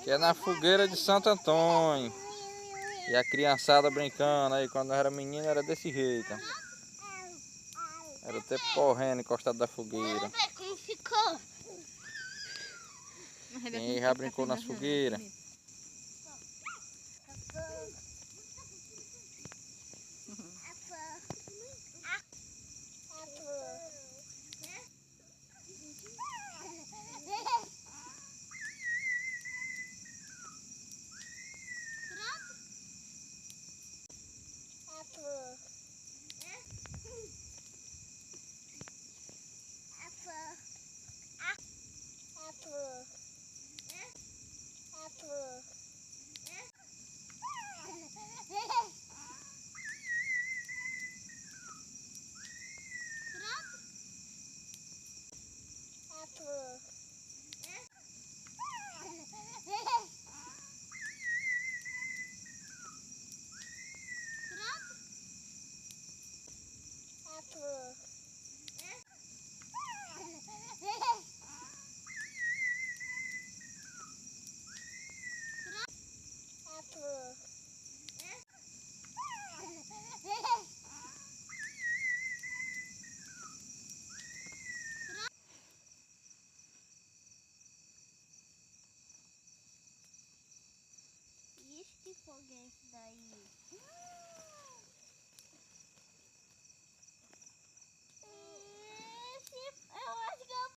Que é na fogueira de Santo Antônio. E a criançada brincando aí, quando eu era menino era desse jeito. Era o tempo correndo encostado da fogueira. Como ficou? Quem já brincou nas fogueiras? Ixi, que fogo é esse daí?